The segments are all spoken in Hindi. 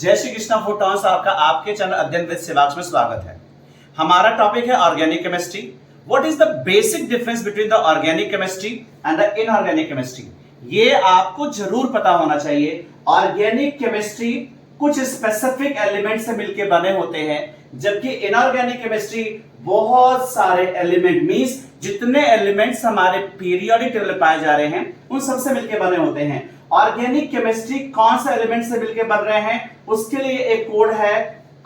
जय श्री कृष्णा फोटॉन्स, आपका आपके चैनल अध्ययन विद सेवाक्ष में स्वागत है। हमारा टॉपिक है organic chemistry. What is the basic difference between the organic chemistry and the inorganic chemistry, ये आपको जरूर पता होना चाहिए। ऑर्गेनिक केमिस्ट्री कुछ स्पेसिफिक एलिमेंट से मिलकर बने होते हैं, जबकि इनऑर्गेनिक केमिस्ट्री बहुत सारे एलिमेंट मींस जितने एलिमेंट्स हमारे पीरियोडिक टेबल में पाए जा रहे हैं उन सब से मिलकर बने होते हैं। ऑर्गेनिक केमिस्ट्री कौन से एलिमेंट से मिलकर बन रहे हैं, उसके लिए एक कोड है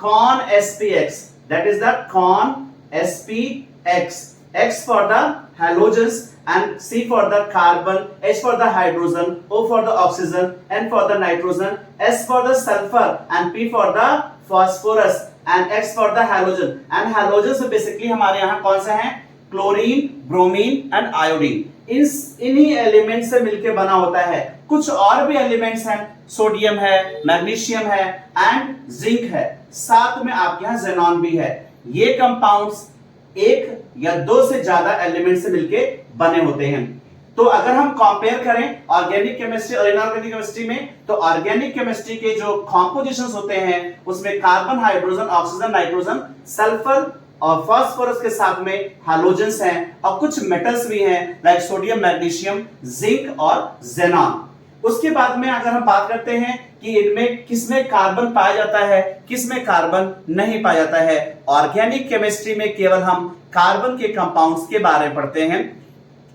con sp(x), that is the con sp(x), x for the halogens and C for the carbon, H for the hydrogen, O for the oxygen, N for the nitrogen, S for the sulfur and P for the phosphorus and X for the halogen। and halogens basically हमारे यहाँ कौन से हैं, क्लोरीन, ब्रोमीन एंड आयोडीन। इन्हीं एलिमेंट से मिलकर बना होता है। कुछ और भी एलिमेंट्स हैं, सोडियम है, मैग्नीशियम है एंड जिंक है, साथ में आपके यहाँ जेनॉन भी है। ये कंपाउंड्स एक या दो से ज्यादा एलिमेंट से मिलकर बने होते हैं। तो अगर हम कंपेयर करें ऑर्गेनिक केमिस्ट्री और इनऑर्गेनिक केमिस्ट्री में, तो ऑर्गेनिक केमिस्ट्री के जो कॉम्पोजिशंस होते हैं उसमें carbon, hydrogen, oxygen, nitrogen, sulphur और फास्फोरस के साथ में हैलोजेंस हैं और कुछ मेटल्स भी हैं लाइक सोडियम, मैग्नीशियम, जिंक और जेनॉन। उसके बाद में अगर हम बात करते हैं कि इनमें किसमें कार्बन पाया जाता है, किसमें कार्बन नहीं पाया जाता है, ऑर्गेनिक केमिस्ट्री में केवल हम कार्बन के कंपाउंड्स के बारे में पढ़ते हैं।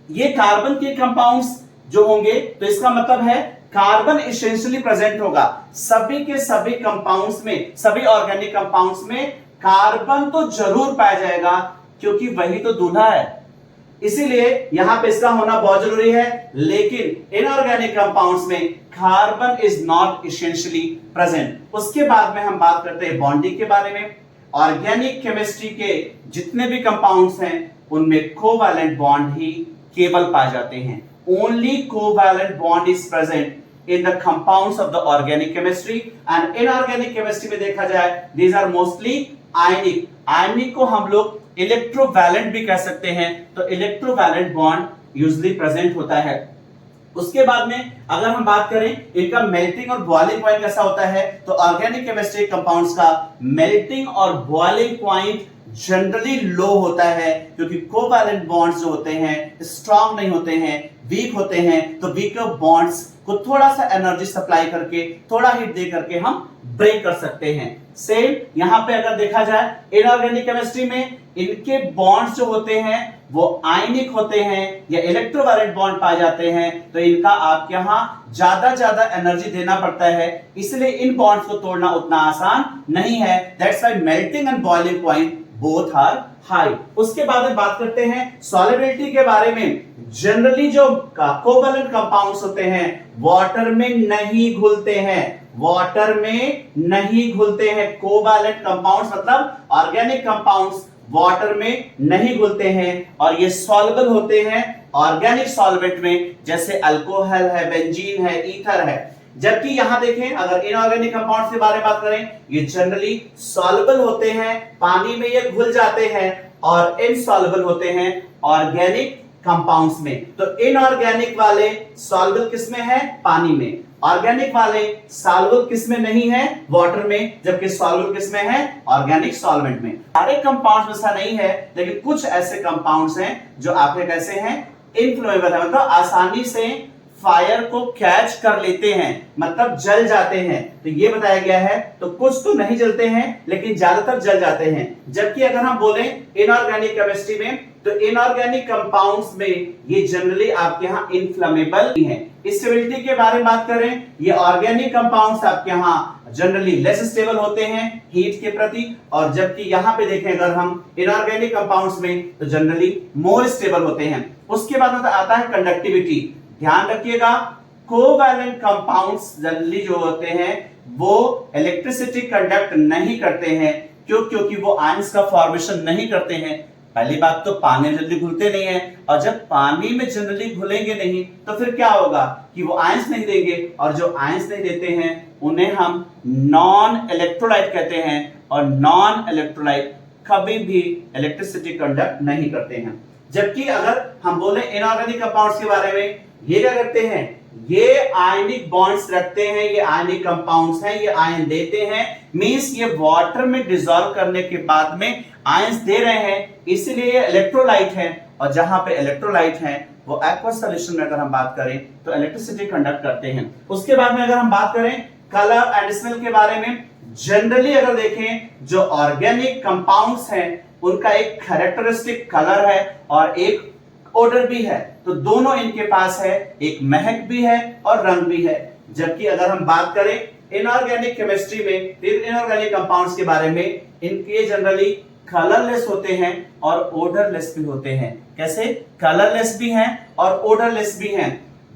ये कार्बन के कंपाउंड्स जो होंगे तो इसका मतलब है कार्बन एसेंशियली प्रेजेंट होगा सभी के सभी कंपाउंड्स में, सभी ऑर्गेनिक कंपाउंड्स में कार्बन तो जरूर पाया जाएगा क्योंकि वही तो दूल्हा है, इसीलिए यहां पे इसका होना बहुत जरूरी है। लेकिन इनऑर्गेनिक कंपाउंड्स में carbon is not essentially present. उसके बाद में हम बात करते हैं बॉन्डिंग के बारे में। ऑर्गेनिक केमिस्ट्री के जितने भी कंपाउंड्स हैं उनमें कोवैलेंट बॉन्ड ही केवल पाए जाते हैं। Only covalent bond is present in the compounds of the organic chemistry. And inorganic chemistry में देखा जाए दीज आर मोस्टली आयनिक। आयनिक को हम लोग इलेक्ट्रोवैलेंट भी कह सकते हैं, तो इलेक्ट्रोवैलेंट बॉन्ड यूजुअली प्रेजेंट होता है। उसके बाद में अगर हम बात करें इनका मेल्टिंग और बॉइलिंग पॉइंट कैसा होता है, तो ऑर्गेनिक केमिस्ट्री कंपाउंड्स का मेल्टिंग और बॉइलिंग पॉइंट जनरली लो होता है क्योंकि कोवैलेंट बॉन्ड्स जो होते हैं स्ट्रांग नहीं होते हैं, वीक होते हैं। तो वीकर बॉन्ड्स को थोड़ा सा एनर्जी सप्लाई करके, थोड़ा हीट दे करके हम ब्रेक कर सकते हैं। सेम यहां पे अगर देखा जाए इनऑर्गेनिक केमिस्ट्री में इनके बॉन्ड्स जो होते हैं वो आयनिक होते हैं या इलेक्ट्रोवैलेंट बॉन्ड पाए जाते हैं, तो इनका आपके यहां ज्यादा एनर्जी देना पड़ता है, इसलिए इन बॉन्ड्स को तोड़ना उतना आसान नहीं है। That's why melting and boiling point both are high. उसके बाद में बात करते हैं सॉल्युबिलिटी के बारे में। जनरली जो कोवैलेंट कंपाउंड्स होते हैं वाटर में नहीं घुलते हैं, वाटर में नहीं घुलते हैं। कोवैलेंट कंपाउंड्स मतलब ऑर्गेनिक कंपाउंड्स वाटर में नहीं घुलते हैं और ये सॉल्युबल होते हैं ऑर्गेनिक सॉल्वेंट में, जैसे अल्कोहल है, बेंजीन है, ईथर है। जबकि यहां देखें अगर इनऑर्गेनिक कंपाउंड्स के बारे में बात करें, ये जनरली सॉल्युबल होते हैं, पानी में ये घुल जाते हैं और इनसॉल्युबल होते हैं ऑर्गेनिक कंपाउंड्स में। तो इनऑर्गेनिक वाले सॉल्युबल किसमें है, पानी में। ऑर्गेनिक वाले सॉल्युबल किसमें नहीं है, वाटर में, जबकि सॉल्युबल किसमें है, ऑर्गेनिक सॉल्वेंट में। सारे कंपाउंड्स ऐसा नहीं है, लेकिन कुछ ऐसे कंपाउंड्स हैं जो आपके कैसे हैं, इनफ्लेमेबल है, मतलब आसानी से फायर को कैच कर लेते हैं, मतलब जल जाते हैं। तो ये बताया गया है। तो कुछ तो नहीं जलते हैं लेकिन ज्यादातर जल जाते हैं। जबकि अगर हम बोलें इनऑर्गेनिक केमिस्ट्री में, तो इनऑर्गेनिक कंपाउंड्स में ये जनरली आपके यहाँ इनफ्लेमेबल हैं। स्टेबिलिटी के बारे में बात करें, ये ऑर्गेनिक कंपाउंड्स आपके यहाँ जनरली लेस स्टेबल होते हैं हीट के प्रति, और जबकि यहाँ पे देखें अगर हम इनऑर्गेनिक कंपाउंड्स में तो जनरली मोर स्टेबल होते हैं। उसके बाद आता है कंडक्टिविटी। ध्यान रखिएगा कोवैलेंट कंपाउंड्स जनरली जो होते हैं वो इलेक्ट्रिसिटी कंडक्ट नहीं करते हैं। क्योंकि वो आयंस का फॉर्मेशन नहीं करते हैं। पहली बात तो पानी में जल्दी घुलते नहीं है, और जब पानी में जनरली घुलेंगे नहीं तो फिर क्या होगा कि वो आयंस नहीं देंगे, और जो आयंस नहीं देते हैं उन्हें हम नॉन इलेक्ट्रोलाइट कहते हैं, और नॉन इलेक्ट्रोलाइट कभी भी इलेक्ट्रिसिटी कंडक्ट नहीं करते हैं। जबकि अगर हम बोले इनऑर्गेनिक कंपाउंड्स के बारे में, ये क्या करते हैं, ये आयनिक बॉन्ड्स रखते हैं, ये आयनिक कंपाउंड्स हैं, ये आयन देते हैं, मींस ये वाटर में डिसॉल्व करने के बाद में आयंस दे रहे हैं, इसलिए ये इलेक्ट्रोलाइट है। और जहां पे इलेक्ट्रोलाइट है वो एक्वस सॉल्यूशन में अगर हम बात करें तो इलेक्ट्रिसिटी कंडक्ट करते हैं। उसके बाद में अगर हम बात करें कलर एंड स्मेल के बारे में, जनरली अगर देखें जो ऑर्गेनिक कंपाउंड्स हैं उनका एक कैरेक्टरिस्टिक कलर है और एक ओडर भी है, तो दोनों इनके पास है, एक महक भी है और रंग भी है। जबकि अगर हम बात करें इनऑर्गेनिक केमिस्ट्री में, फिर इनऑर्गेनिक कंपाउंड्स के बारे में, इनके जनरली कलरलेस होते हैं और ओडरलेस भी होते हैं। कैसे? कलरलेस भी हैं और ओडरलेस भी हैं।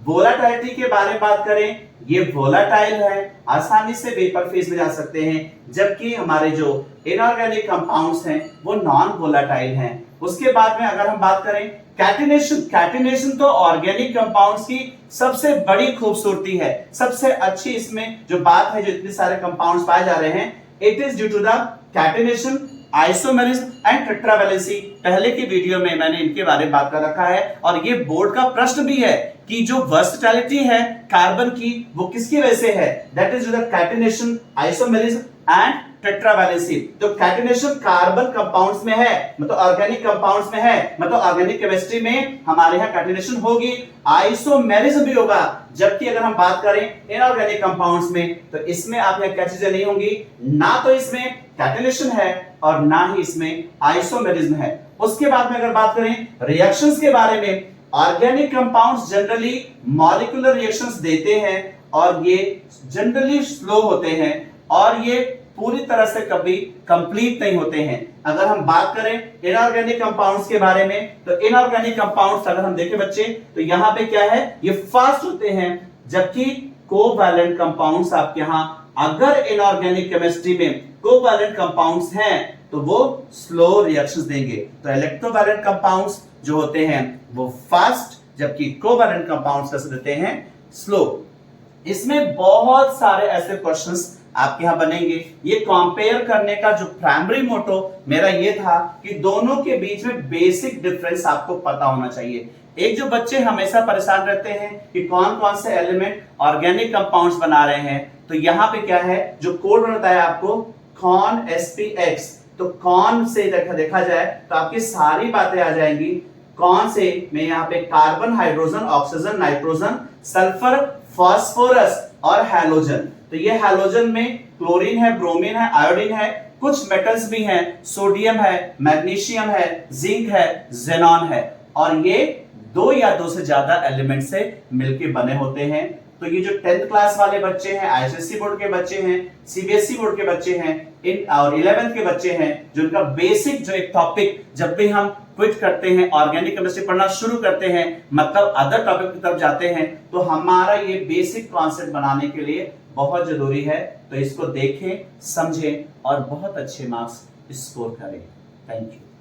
वोलाटिलिटी के बारे में बात करें, ये वोलाटाइल है, आसानी से वेपर फेज में जा सकते हैं, जबकि हमारे जो इनऑर्गेनिक कंपाउंड्स हैं वो नॉन वोलाटाइल हैं। उसके बाद में अगर हम बात करें कैटिनेशन, कैटिनेशन तो ऑर्गेनिक कंपाउंड्स की सबसे बड़ी खूबसूरती है, सबसे अच्छी इसमें जो बात है, जो इतने सारे कंपाउंड्स पाए जा रहे हैं, it is due to the catenation, isomerism and tetravalency. पहले की वीडियो में मैंने इनके बारे में बात कर रखा है और ये बोर्ड का प्रश्न भी है कि जो वर्सटैलिटी है कार्बन की वो किसकी वजह से है, that is the catenation, isomerism and tetravalency. तो कैटिनेशन कार्बन कंपाउंड्स में है, मतलब ऑर्गेनिक कंपाउंड्स में है, मतलब ऑर्गेनिक केमिस्ट्री में हमारे यहाँ कैटिनेशन होगी, आइसोमेरिज्म भी होगा। जबकि अगर हम बात करें इनऑर्गेनिक कंपाउंड्स में तो इसमें आप यहाँ क्या चीजें नहीं होंगी, ना तो इसमें कैटिनेशन है और ना ही इसमें आइसोमेरिज्म है। उसके बाद में अगर बात करें रिएक्शंस के बारे में, organic compounds generally molecular reactions देते हैं और ये जनरली स्लो होते हैं और ये पूरी तरह से कभी कंप्लीट नहीं होते हैं। अगर हम बात करें इनऑर्गेनिक कंपाउंड्स के बारे में तो इनऑर्गेनिक कंपाउंड्स अगर हम देखें बच्चे तो यहाँ पे क्या है, ये फास्ट होते हैं, जबकि कोवैलेंट कंपाउंड्स आपके यहाँ अगर इनऑर्गेनिक केमिस्ट्री में कोवैलेंट कंपाउंड्स हैं तो वो स्लो रिएक्शंस देंगे। तो इलेक्ट्रोवैलेंट कंपाउंड्स जो होते हैं वो फास्ट, जबकि कोवैलेंट कंपाउंड्स कैसे देते हैं, स्लो। इसमें बहुत सारे ऐसे क्वेश्चंस आपके यहां बनेंगे। ये कंपेयर करने का जो प्राइमरी मोटो मेरा ये था कि दोनों के बीच में बेसिक डिफरेंस आपको पता होना चाहिए। एक जो बच्चे हमेशा परेशान रहते हैं कि कौन कौन से एलिमेंट ऑर्गेनिक कंपाउंड्स बना रहे हैं, तो यहाँ पे क्या है, जो कोड बताया आपको कॉन SPX, तो कौन से देखा जाए तो आपकी सारी बातें आ जाएंगी। कौन से में यहाँ पे carbon, hydrogen, oxygen, nitrogen, sulphur, phosphorus और हैलोजन। तो ये हैलोजन में क्लोरीन है, ब्रोमीन है, आयोडीन है, कुछ मेटल्स भी हैं, सोडियम है, मैग्नीशियम है, जिंक है, जेनॉन है, और ये दो या दो से ज्यादा एलिमेंट से मिलके बने होते हैं। तो ये जो 10th क्लास वाले बच्चे हैं, ICSE बोर्ड के बच्चे हैं, CBSE बोर्ड के बच्चे हैं, इन और 11th के बच्चे हैं, जो इनका बेसिक जो एक टॉपिक जब भी हम क्विट करते हैं, ऑर्गेनिक केमिस्ट्री पढ़ना शुरू करते हैं, मतलब अदर टॉपिक की तरफ जाते हैं, तो हमारा ये बेसिक कॉन्सेप्ट बनाने के लिए बहुत जरूरी है। तो इसको देखें, समझें और बहुत अच्छे मार्क्स स्कोर करें। Thank you.